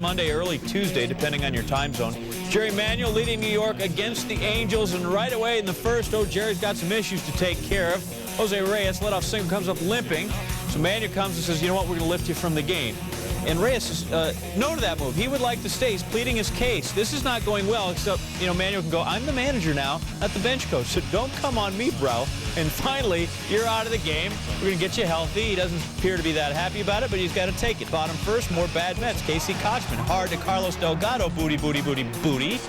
Monday, early Tuesday, depending on your time zone. Jerry Manuel leading New York against the Angels, and right away in the first, Jerry's got some issues to take care of. Jose Reyes, leadoff single, comes up limping. So Manuel comes and says, you know what, we're going to lift you from the game. And Reyes is no to that move. He would like to stay. He's pleading his case. This is not going well, except, Manuel can go, I'm the manager now, not the bench coach, so don't come on me, bro. And finally, you're out of the game. We're going to get you healthy. He doesn't appear to be that happy about it, but he's got to take it. Bottom first, more bad Mets. Casey Kochman, hard to Carlos Delgado. Booty, booty, booty, booty.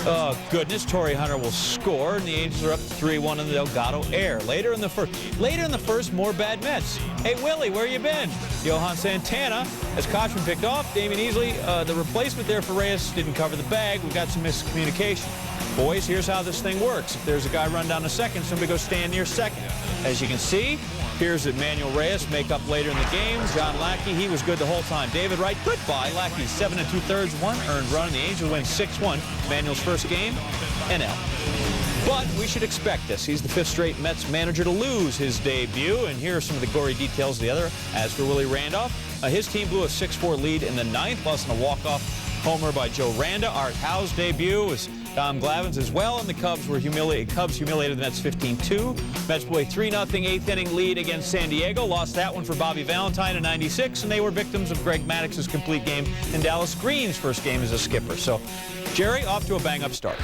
Oh, goodness. Torrey Hunter will score, and the Angels are up 3-1 in the Delgado air. Later in the first, more bad Mets. Hey, Willie, where you been? Johan Santana, as Kochman picked off. Damian Easley, the replacement there for Reyes, didn't cover the bag. We got some miscommunication. Boys, here's how this thing works. If there's a guy run down to second, somebody go stand near second. As you can see, here's Emmanuel Reyes, make up later in the game. John Lackey, he was good the whole time. David Wright, goodbye. Lackey, 7 2/3, 1 earned run. The Angels win 6-1. Emmanuel's first game, NL. But we should expect this. He's the 5th straight Mets manager to lose his debut. And here are some of the gory details of the other. As for Willie Randolph, his team blew a 6-4 lead in the 9th, plus in a walk-off homer by Joe Randa. Art Howe's debut was Tom Glavine's as well, and the Cubs humiliated the Mets 15-2. Mets blew a 3-0 8th inning lead against San Diego. Lost that one for Bobby Valentine in '96, and they were victims of Greg Maddox's complete game in Dallas Green's first game as a skipper. So Jerry off to a bang-up start.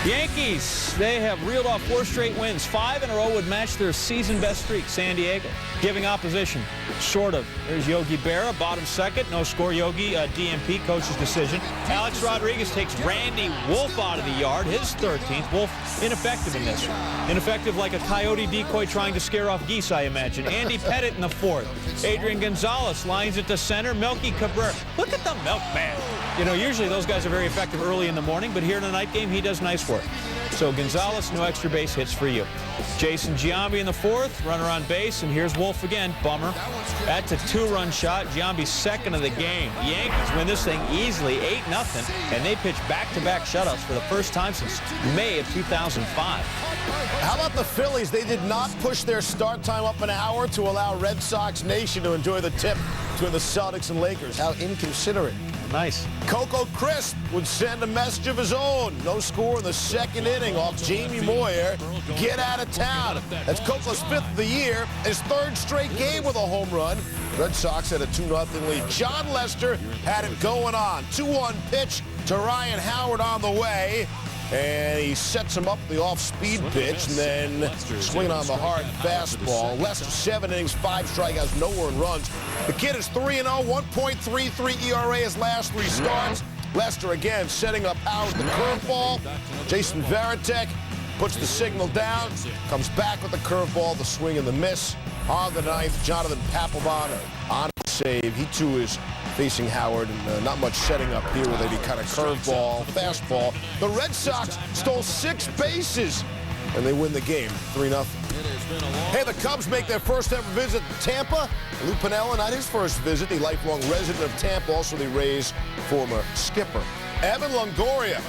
Yankees, they have reeled off 4 straight wins. 5 in a row would match their season-best streak. San Diego giving opposition, sort of. There's Yogi Berra, bottom second. No score, Yogi. DMP, coach's decision. Alex Rodriguez takes Randy Wolf out of the yard, his 13th. Wolf ineffective in this one. Ineffective like a coyote decoy trying to scare off geese, I imagine. Andy Pettit in the 4th. Adrian Gonzalez lines it to center. Melky Cabrera. Look at the milkman. Usually those guys are very effective early in the morning, but here in the night game, he does nice work. So Gonzalez, no extra base hits for you. Jason Giambi in the 4th, runner on base, and here's Wolf again. Bummer. That's a 2-run shot. Giambi's second of the game. The Yankees win this thing easily, 8-0, and they pitch back-to-back shutouts for the first time since May of 2005. How about the Phillies? They did not push their start time up an hour to allow Red Sox Nation to enjoy the tip between the Celtics and Lakers. How inconsiderate. Nice. Coco Crisp would send a message of his own. No score in the 2nd inning off Jamie Moyer. Get out of town. That's Coco's 5th of the year, his 3rd straight game with a home run. Red Sox had a 2-0 lead. John Lester had it going on. 2-1 pitch to Ryan Howard on the way. And he sets him up the off-speed pitch, and then swinging on the hard fastball. Lester, 7 innings, 5 strikeouts, no earned runs. The kid is 3-0, 1.33 ERA his last 3 starts. Lester again setting up Howard with the curveball. Jason Varitek puts the signal down, comes back with the curveball, the swing and the miss. On the 9th, Jonathan Papelbon on the save. He too is facing Howard, and not much setting up here with any kind of curveball, fastball. The Red Sox stole 6 bases, and they win the game, 3-0. Hey, the Cubs make their first ever visit to Tampa. Lou Piniella, not his first visit, the lifelong resident of Tampa, also the Rays' former skipper. Evan Longoria,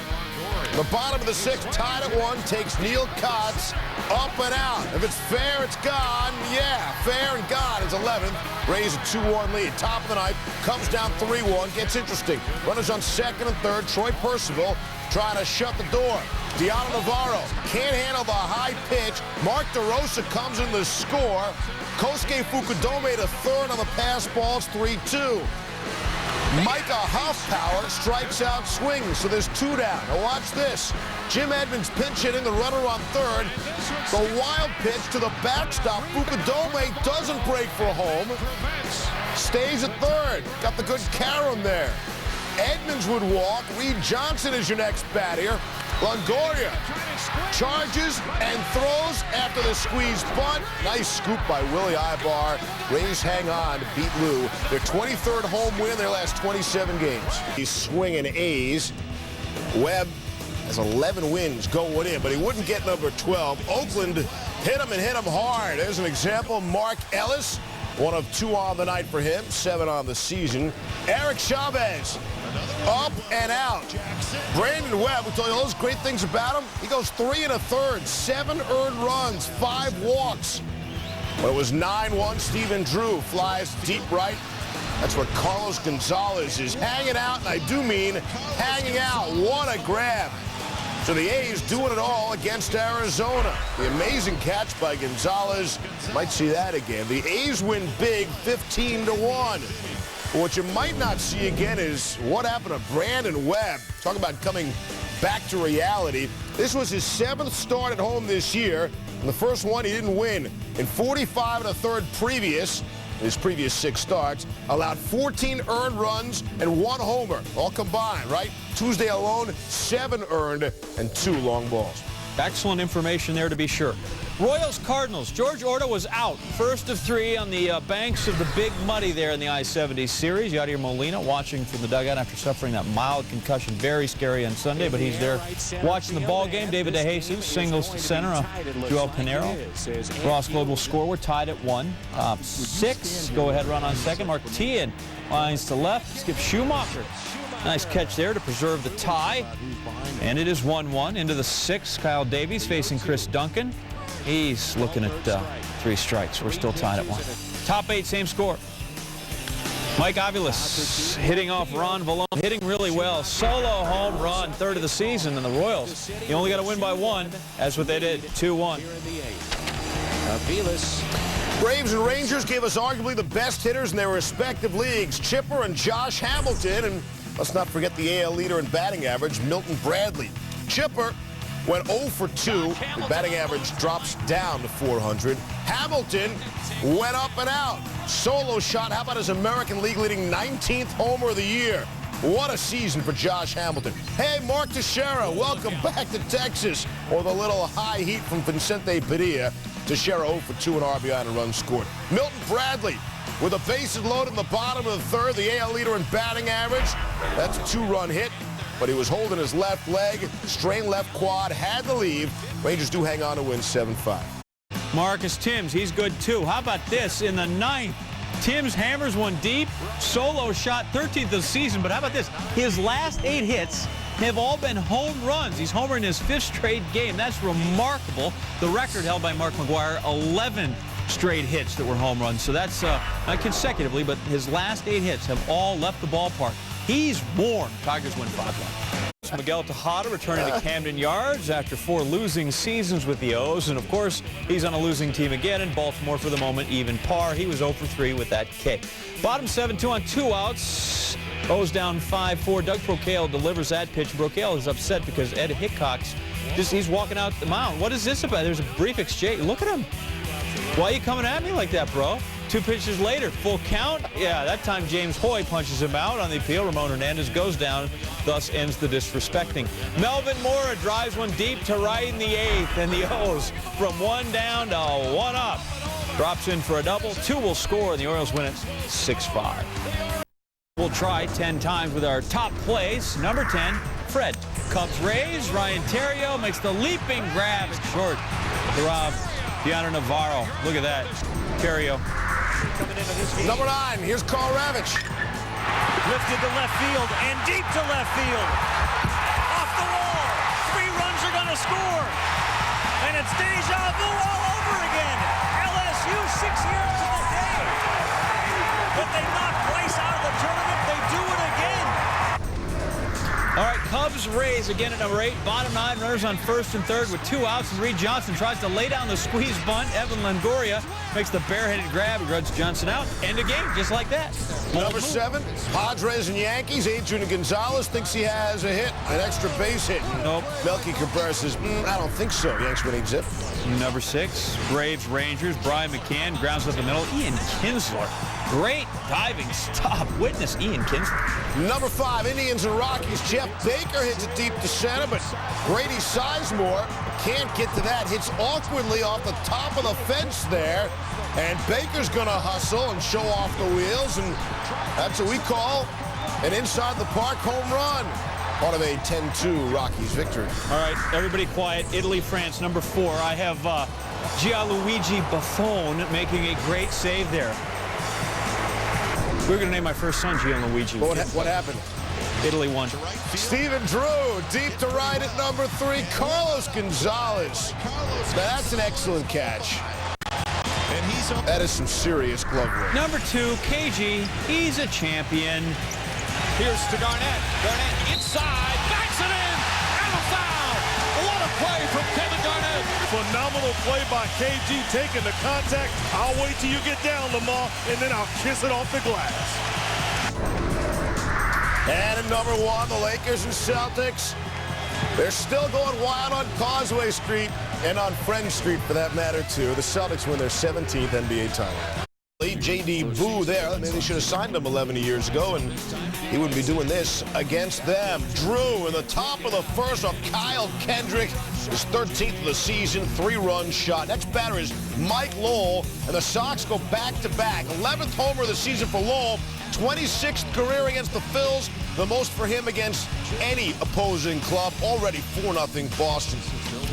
the bottom of the 6th, tied at 1, takes Neil Kotz up and out. If it's fair, it's gone. Yeah, fair and gone. It's 11th. Rays a 2-1 lead. Top of the 9th, comes down 3-1. Gets interesting. Runners on 2nd and 3rd. Troy Percival trying to shut the door. Deanna Navarro can't handle the high pitch. Mark DeRosa comes in to score. Kosuke Fukudome to 3rd on the pass ball. It's 3-2. Micah Huffpower strikes out swings, so there's 2 down. Now watch this. Jim Edmonds pinch hitting, the runner on 3rd. The wild pitch to the backstop. Fukudome doesn't break for home. Stays at 3rd. Got the good carom there. Edmonds would walk. Reed Johnson is your next bat here. Longoria charges and throws after the squeeze bunt. Nice scoop by Willie Ibar. Rays hang on to beat Lou. Their 23rd home win in their last 27 games. He's swinging A's. Webb has 11 wins going in, but he wouldn't get number 12. Oakland hit him and hit him hard. There's an example. Mark Ellis, 1 of 2 on the night for him, 7 on the season. Eric Chavez, up and out. Brandon Webb, we told you all those great things about him. He goes 3 1/3, 7 earned runs, 5 walks. When it was 9-1, Stephen Drew flies deep right. That's where Carlos Gonzalez is hanging out, and I do mean hanging out. What a grab. So the A's doing it all against Arizona. The amazing catch by Gonzalez. Might see that again. The A's win big, 15-1. What you might not see again is what happened to Brandon Webb. Talk about coming back to reality. This was his 7th start at home this year. And the first one he didn't win. In 45 1/3 previous, his previous 6 starts, allowed 14 earned runs and 1 homer, all combined, right? Tuesday alone, 7 earned and 2 long balls. Excellent information there to be sure. Royals-Cardinals. George Orta was out. First of 3 on the banks of the Big Muddy there in the I-70 series. Yadier Molina watching from the dugout after suffering that mild concussion. Very scary on Sunday, but he's there watching the ball game. David DeJesus singles to center. Joel Pinero. Ross Global score. We're tied at 1. 6. Go-ahead run on second. Mark Tien lines to left. Skip Schumacher. Nice catch there to preserve the tie. And it is 1-1 into the 6th. Kyle Davies facing Chris Duncan. He's looking at 3 strikes. We're still tied at 1. Top 8, same score. Mike Aviles hitting off Ron Vallone, hitting really well. Solo home run, 3rd of the season, and the Royals. You only got to win by 1. That's what they did, 2-1. Braves and Rangers gave us arguably the best hitters in their respective leagues. Chipper and Josh Hamilton, and let's not forget the AL leader in batting average, Milton Bradley. Chipper went 0 for 2. The batting average drops down to 400. Hamilton went up and out. Solo shot. How about his American League leading 19th homer of the year? What a season for Josh Hamilton. Hey, Mark Teixeira, welcome back to Texas. Or the little high heat from Vicente Padilla. Teixeira 0 for 2 and RBI and a run scored. Milton Bradley with a bases loaded in the bottom of the 3rd, the AL leader in batting average. That's a 2-run hit. But he was holding his left leg, strained left quad, had to leave. Rangers do hang on to win 7-5. Marcus Timms, he's good too. How about this in the 9th? Timms hammers one deep, solo shot, 13th of the season. But how about this? His last 8 hits have all been home runs. He's homered in his 5th straight game. That's remarkable. The record held by Mark McGwire, 11 straight hits that were home runs. So that's not consecutively, but his last 8 hits have all left the ballpark. He's warm. Tigers win 5-1. Miguel Tejada returning to Camden Yards after 4 losing seasons with the O's. And, of course, he's on a losing team again in Baltimore for the moment, even par. He was 0 for 3 with that K. Bottom 7-2 on 2 outs. O's down 5-4. Doug Procale delivers that pitch. Procale is upset because Ed Hickox, he's walking out the mound. What is this about? There's a brief exchange. Look at him. Why are you coming at me like that, bro? 2 pitches later, full count. Yeah, that time James Hoy punches him out on the appeal. Ramon Hernandez goes down, thus ends the disrespecting. Melvin Mora drives one deep to right in the 8th, and the O's from 1 down to 1 up. Drops in for a double. 2 will score, and the Orioles win it 6-5. We'll try 10 times with our top plays. Number 10, Fred. Cubs Rays. Ryan Theriot makes the leaping grab at short to rob Deanna Navarro. Look at that. Theriot. Number 9, here's Carl Ravitch. Lifted to left field and deep to left field. Off the wall. 3 runs are going to score. And it's deja vu all over again. LSU 6 years to the day. But they knock Bryce out of the tournament. They do it again. All right, Cubs Rays again at number 8. Bottom 9, runners on 1st and 3rd with 2 outs. And Reed Johnson tries to lay down the squeeze bunt. Evan Longoria makes the barehanded grab. He runs Johnson out. End of game, just like that. Number 7, Padres and Yankees. Adrian Gonzalez thinks he has a hit, an extra base hit. Nope. Melky Cabrera says, I don't think so. Yanks winning zip. Number 6, Braves Rangers. Brian McCann grounds up the middle. Ian Kinsler. Great diving stop. Witness Ian Kinsler. Number 5, Indians and Rockies. Jeff Baker hits it deep to center, but Grady Sizemore can't get to that. Hits awkwardly off the top of the fence there. And Baker's going to hustle and show off the wheels, and that's what we call an inside-the-park home run. Part of a 10-2 Rockies victory. All right, everybody quiet. Italy, France, number 4. I have Gianluigi Buffon making a great save there. We're going to name my first son Gianluigi. What happened? Italy won. Stephen Drew, deep to right at number 3. Carlos Gonzalez. Now that's an excellent catch. And he's That is some serious glove work. Number 2, KG, he's a champion. Here's to Garnett. Garnett inside, backs it in, and a foul. What a play from Kevin Garnett. Phenomenal play by KG, taking the contact. I'll wait till you get down, Lamar, and then I'll kiss it off the glass. And at number 1, the Lakers and Celtics. They're still going wild on Causeway Street and on Friend Street, for that matter, too. The Celtics win their 17th NBA title. J.D. Boo there. I mean, they should have signed him 11 years ago, and he wouldn't be doing this against them. Drew in the top of the first of Kyle Kendrick, his 13th of the season, 3-run shot. Next batter is Mike Lowell, and the Sox go back-to-back. 11th homer of the season for Lowell, 26th career against the Phils, the most for him against any opposing club. Already 4-0 Boston.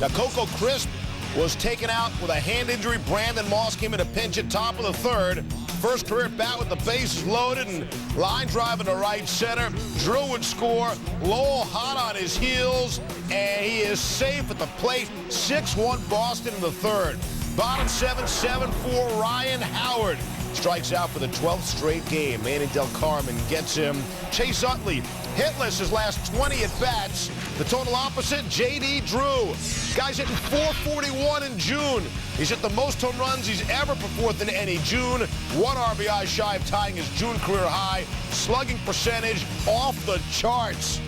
Now, Coco Crisp was taken out with a hand injury. Brandon Moss came in a pinch at top of the third. First career bat with the bases loaded and line driving to right center. Drew would score. Lowell hot on his heels, and he is safe at the plate. 6-1 Boston in the third. Bottom 7, 7-4 Ryan Howard strikes out for the 12th straight game. Manny Del Carmen gets him. Chase Utley hitless his last 20 at-bats. The total opposite, J.D. Drew. Guy's hitting .441 in June. He's hit the most home runs he's ever put forth in any June. 1 RBI shy of tying his June career high. Slugging percentage off the charts.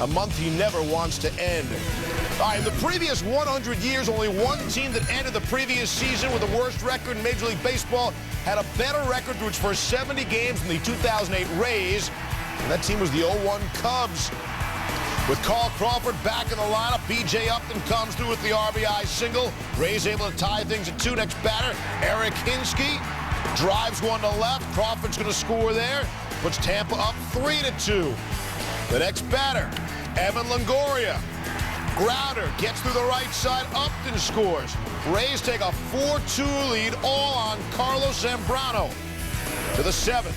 A month he never wants to end. All right, in the previous 100 years, only one team that ended the previous season with the worst record in Major League Baseball had a better record through its first 70 games than the 2008 Rays. And that team was the 0-1 Cubs. With Carl Crawford back in the lineup, B.J. Upton comes through with the RBI single. Rays able to tie things at 2. Next batter, Eric Hinsky drives one to left. Crawford's going to score there. Puts Tampa up 3-2. The next batter, Evan Longoria. Grounder gets through the right side. Upton scores. Rays take a 4-2 lead, all on Carlos Zambrano. To the 7th.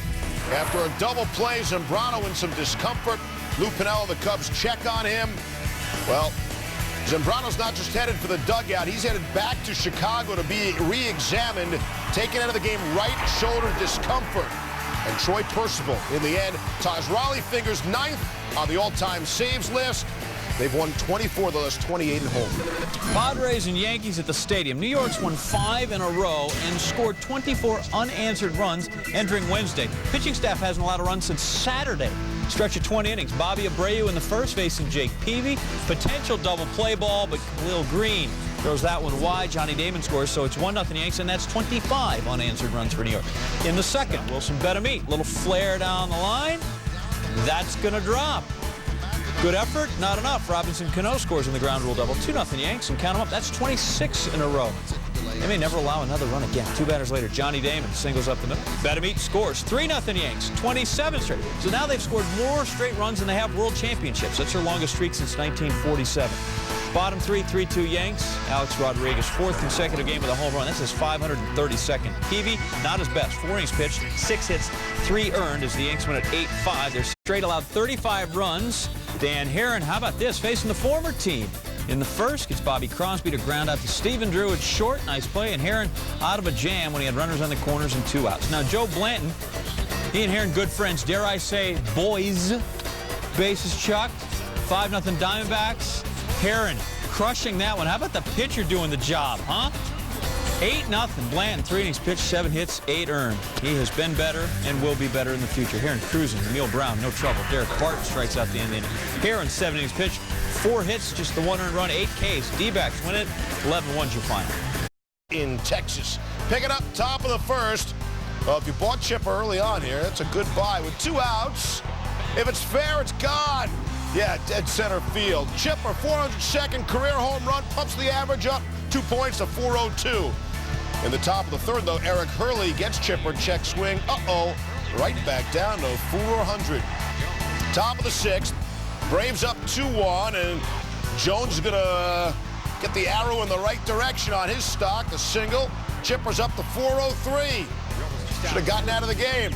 After a double play, Zambrano in some discomfort. Lou Piniella, the Cubs, check on him. Well, Zambrano's not just headed for the dugout. He's headed back to Chicago to be re-examined. Taken out of the game, right shoulder discomfort. And Troy Percival, in the end, ties Raleigh Fingers 9th on the all-time saves list. They've won 24 of the last 28 at home. Padres and Yankees at the stadium. New York's won 5 in a row and scored 24 unanswered runs entering Wednesday. Pitching staff hasn't allowed a run since Saturday. Stretch of 20 innings. Bobby Abreu in the first facing Jake Peavy. Potential double play ball, but Khalil Green throws that one wide. Johnny Damon scores, so it's 1-0 Yanks, and that's 25 unanswered runs for New York. In the second, Wilson Betemit. Little flare down the line. That's going to drop. Good effort, not enough. Robinson Cano scores in the ground rule double. 2-0 Yanks, and count them up. That's 26 in a row. They may never allow another run again. 2 batters later, Johnny Damon singles up the middle. Betemit scores. 3-0 Yanks, 27 straight. So now they've scored more straight runs than they have world championships. That's their longest streak since 1947. Bottom 3, 3-2 Yanks. Alex Rodriguez, 4th consecutive game with a home run. That's his 532nd. Peavy, not his best. 4 innings pitched, 6 hits, 3 earned as the Yanks win at 8-5. They're straight allowed 35 runs. Dan Herron, how about this, facing the former team. In the first, gets Bobby Crosby to ground out to Stephen Drew at short. Nice play, and Herron out of a jam when he had runners on the corners and 2 outs. Now, Joe Blanton, he and Herron good friends, dare I say, boys. Bases chucked, 5-0 Diamondbacks. Herron crushing that one. How about the pitcher doing the job, huh? 8-0. Blanton, 3 innings pitched, 7 hits, 8 earned. He has been better and will be better in the future. Herron cruising. Emil Brown, no trouble. Derek Barton strikes out the end of the inning. Herron, 7 innings pitched, 4 hits, just the 1 earned run, 8 Ks. D-backs win it. 11-1's your final. In Texas. Pick it up, top of the first. Well, if you bought Chipper early on here, that's a good buy with 2 outs. If it's fair, it's gone. Yeah, dead center field. Chipper, 402nd career home run, pumps the average up 2 points to 402. In the top of the third, though, Eric Hurley gets Chipper, check swing. Uh-oh, right back down to 400. Top of the 6th, Braves up 2-1, and Jones is going to get the arrow in the right direction on his stock. The single, Chipper's up to 403. Should have gotten out of the game.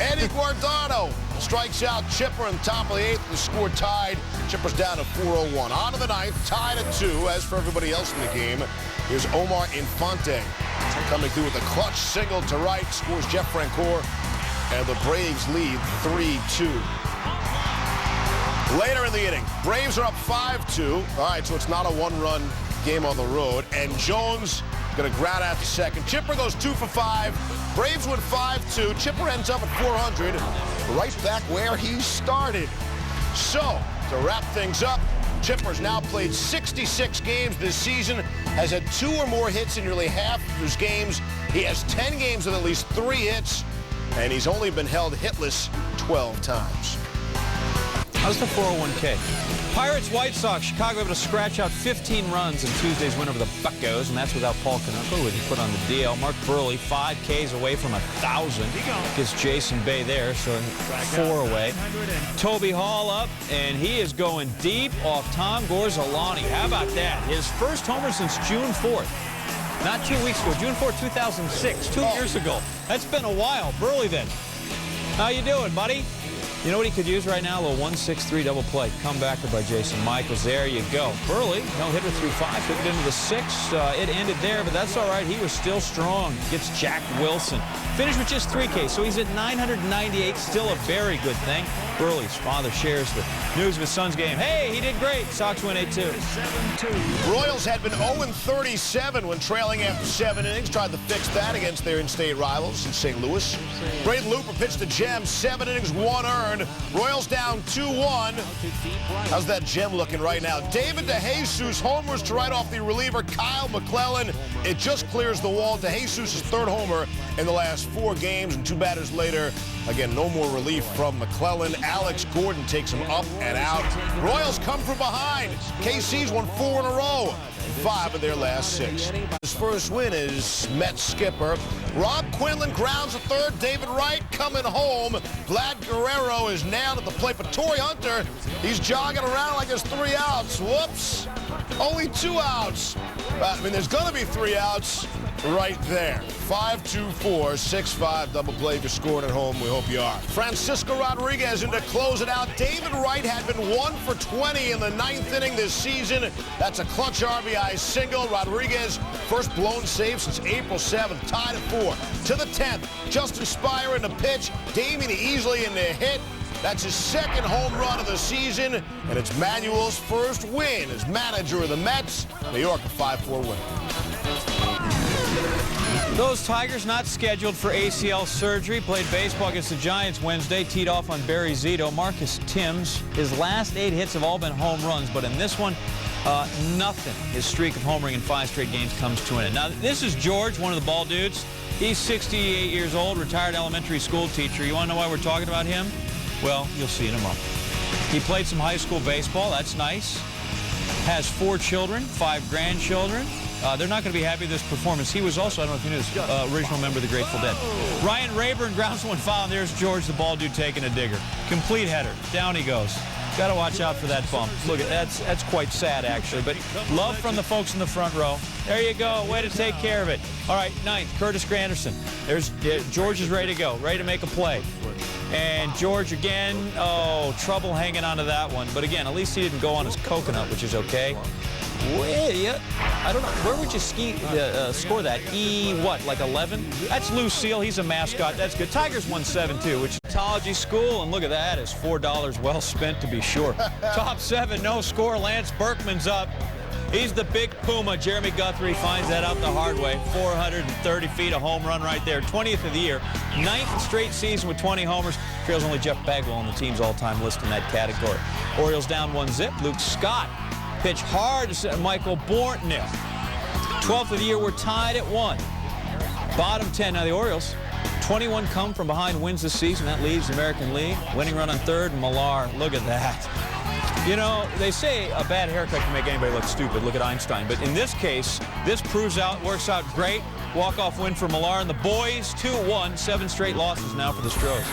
Eddie Guardado strikes out Chipper in the top of the 8th. The score tied. Chipper's down to 401. On to the 9th, tied at 2. As for everybody else in the game, here's Omar Infante. Coming through with a clutch single to right, scores Jeff Francoeur, and the Braves lead 3-2. Later in the inning, Braves are up 5-2. All right, so it's not a one-run game on the road. And Jones going to ground out to second. Chipper goes 2 for 5. Braves win 5-2. Chipper ends up at 400, right back where he started. So, to wrap things up, Chipper's now played 66 games this season, has had 2 or more hits in nearly half of his games. He has 10 games with at least 3 hits, and he's only been held hitless 12 times. How's the 401k? Pirates, White Sox, Chicago able to scratch out 15 runs in Tuesday's win over the Buccos, and that's without Paul Canucco, who he put on the DL. Mark Burley, 5 Ks away from 1,000. Gets Jason Bay there, so 4 away. Toby Hall up, and he is going deep off Tom Gorzolani. How about that? His first homer since June 4th. Not 2 weeks ago, June 4th, 2006, 2 years ago. That's been a while. Burley then. How you doing, buddy? You know what he could use right now? A little 1-6-3 double play. Comebacker by Jason Michaels. There you go. Burley, no hitter through 5. Took it into the 6th. It ended there, but that's all right. He was still strong. Gets Jack Wilson. Finished with just 3 Ks, so he's at 998. Still a very good thing. Burley's father shares the news of his son's game. Hey, he did great. Sox win 8-2. Royals had been 0-37 when trailing after 7 innings. Tried to fix that against their in-state rivals in St. Louis. Braden Looper pitched a gem. 7 innings, 1 earned. Royals down 2-1. How's that gem looking right now? David DeJesus homers to right off the reliever Kyle McClellan. It just clears the wall. DeJesus' 3rd homer in the last 4 games, and 2 batters later, again, no more relief from McClellan. Alex Gordon takes him up and out. Royals come from behind. KC's won 4 in a row. 5 of their last 6. His first win is Mets skipper Rob Quinlan grounds a 3rd. David Wright coming home. Vlad Guerrero is nailed at the plate, but Torrey Hunter, he's jogging around like there's 3 outs. Whoops. Only 2 outs. I mean, there's going to be 3 outs right there. 5-2-4, 6-5 double play. If you're scoring at home, we hope you are. Francisco Rodriguez in to close it out. David Wright had been 1 for 20 in the 9th inning this season. That's a clutch RBI single. Rodriguez, first blown save since April 7th, tied at 4. To the 10th, Justin Spire in the pitch. Damian Easley in the hit. That's his 2nd home run of the season, and it's Manuel's first win as manager of the Mets. New York, a 5-4 win. Those Tigers not scheduled for ACL surgery. Played baseball against the Giants Wednesday. Teed off on Barry Zito. Marcus Timms, his last 8 hits have all been home runs, but in this one, nothing. His streak of homering in 5 straight games comes to an end. Now, this is George, one of the ball dudes. He's 68 years old, retired elementary school teacher. You want to know why we're talking about him? Well, you'll see in a moment. He played some high school baseball. That's nice. Has 4 children, 5 grandchildren. They're not going to be happy with this performance. He was also, I don't know if you knew this, original member of the Grateful Dead. Ryan Rayburn grounds one foul, and there's George, the ball dude, taking a digger. Complete header. Down he goes. Got to watch out for that bump. Look, that's quite sad, actually. But love from the folks in the front row. There you go. Way to take care of it. All right, 9th, Curtis Granderson. There's George is ready to go, ready to make a play. And George again, oh, trouble hanging on to that one. But again, at least he didn't go on his coconut, which is okay. Well, I don't know. Where would you score that? What, like 11? That's Lucille. He's a mascot. That's good. Tigers won 7-2, which is Ecology School. And look at that. It's $4 well spent, to be sure. Top 7, no score. Lance Berkman's up. He's the big Puma. Jeremy Guthrie finds that out the hard way. 430 feet, a home run right there. 20th of the year. 9th straight season with 20 homers. Trails only Jeff Bagwell on the team's all-time list in that category. Orioles down 1-0. Luke Scott pitch hard to set Michael Bourne nil. 12th of the year, we're tied at 1. Bottom 10. Now the Orioles, 21 come from behind wins this season. That leaves the American League. Winning run on 3rd, Millar. Look at that. You know, they say a bad haircut can make anybody look stupid. Look at Einstein. But in this case, this works out great. Walk-off win for Millar and the boys, 2-1. 7 straight losses now for the Stros.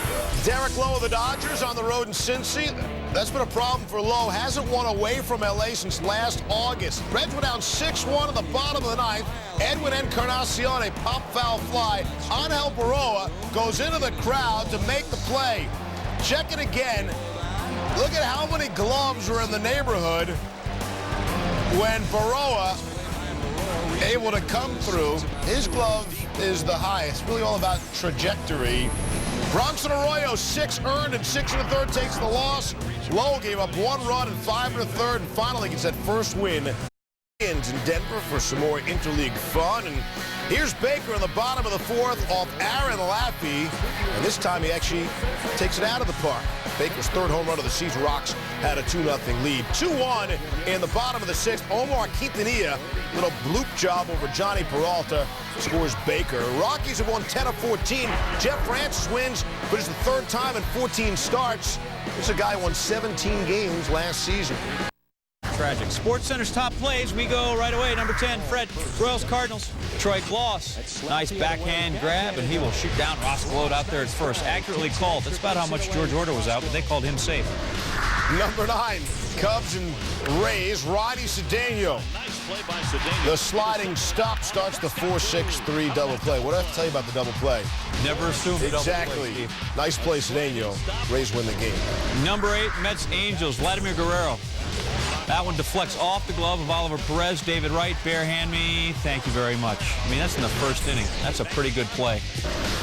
Derek Lowe of the Dodgers on the road in Cincy. That's been a problem for Lowe. Hasn't won away from L.A. since last August. Reds were down 6-1 at the bottom of the 9th. Edwin Encarnacion, a pop foul fly. Angel Baroa goes into the crowd to make the play. Check it again. Look at how many gloves were in the neighborhood when Baroa able to come through. His glove is the highest. Really all about trajectory. Bronson Arroyo, 6 earned and 6 1/3 takes the loss. Lowe gave up 1 run and 5 1/3 and finally gets that first win in Denver for some more interleague fun. And here's Baker in the bottom of the 4th off Aaron Laffey. And this time he actually takes it out of the park. Baker's 3rd home run of the season. Rocks had a 2-0 lead. 2-1 in the bottom of the 6th. Omar Quintanilla, little bloop job over Johnny Peralta, scores Baker. Rockies have won 10 of 14. Jeff Francis wins, but it's the 3rd time in 14 starts. This is a guy who won 17 games last season. Tragic. SportsCenter's top plays. We go right away. Number 10, Fred. Royals Cardinals. Troy Gloss. Nice backhand grab, and he will shoot down Ross Gload out there at first. Accurately called. That's about how much George Order was out, but they called him safe. Number 9, Cubs and Rays, Ronnie Cedeno. The sliding stop starts the 4-6-3 double play. What do I have to tell you about the double play? Never assumed a double play, Exactly. Steve. Nice play, Cedeno. Rays win the game. Number 8, Mets Angels. Vladimir Guerrero. That one deflects off the glove of Oliver Perez. David Wright, bare hand me. Thank you very much. I mean, that's in the 1st inning. That's a pretty good play.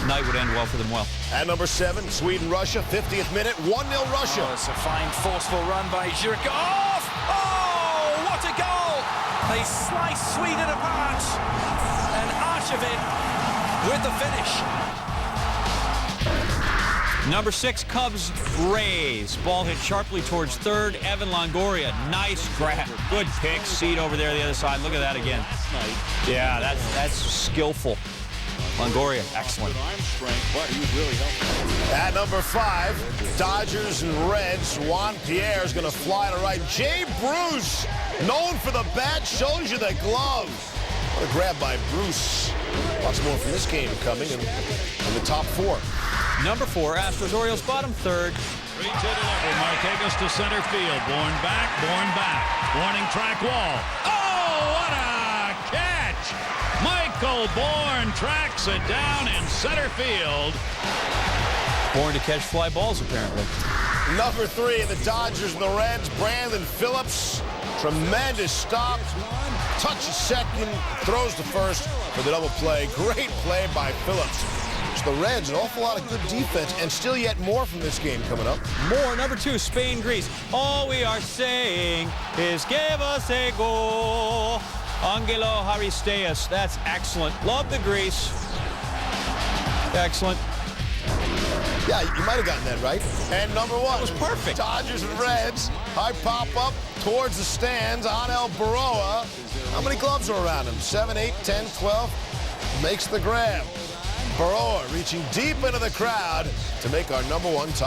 Night would end well for them well. At number 7, Sweden-Russia, 50th minute, 1-0 Russia. Oh, it's a fine, forceful run by Zhirkov. Oh, what a goal! They slice Sweden apart. And Archevin with the finish. Number 6, Cubs Rays. Ball hit sharply towards 3rd. Evan Longoria. Nice grab. Good pick. Seed over there the other side. Look at that again. Yeah, that's skillful. Longoria, excellent. At number 5, Dodgers and Reds. Juan Pierre is going to fly to right. Jay Bruce, known for the bat, shows you the glove. What a grab by Bruce. Lots more from this game coming in the top 4. Number 4, Astros Orioles, bottom 3rd. 3-2 delivery. Marquez to center field. Born back. Warning track wall. Oh, what a catch! Michael Bourne tracks it down in center field. Born to catch fly balls, apparently. Number 3, the Dodgers and the Reds, Brandon Phillips. Tremendous stop. Touch a second, throws to first for the double play. Great play by Phillips. The Reds, an awful lot of good defense, and still yet more from this game coming up. More. Number 2, Spain, Greece. All we are saying is give us a goal. Angelo Haristeas. That's excellent. Love the Greece. Excellent. Yeah, you might have gotten that right. And number 1. That was perfect. Dodgers and Reds. High pop up towards the stands. Anel Baroa. How many gloves are around him? 7, 8, 10, 12. Makes the grab. Baroa reaching deep into the crowd to make our number 1 top.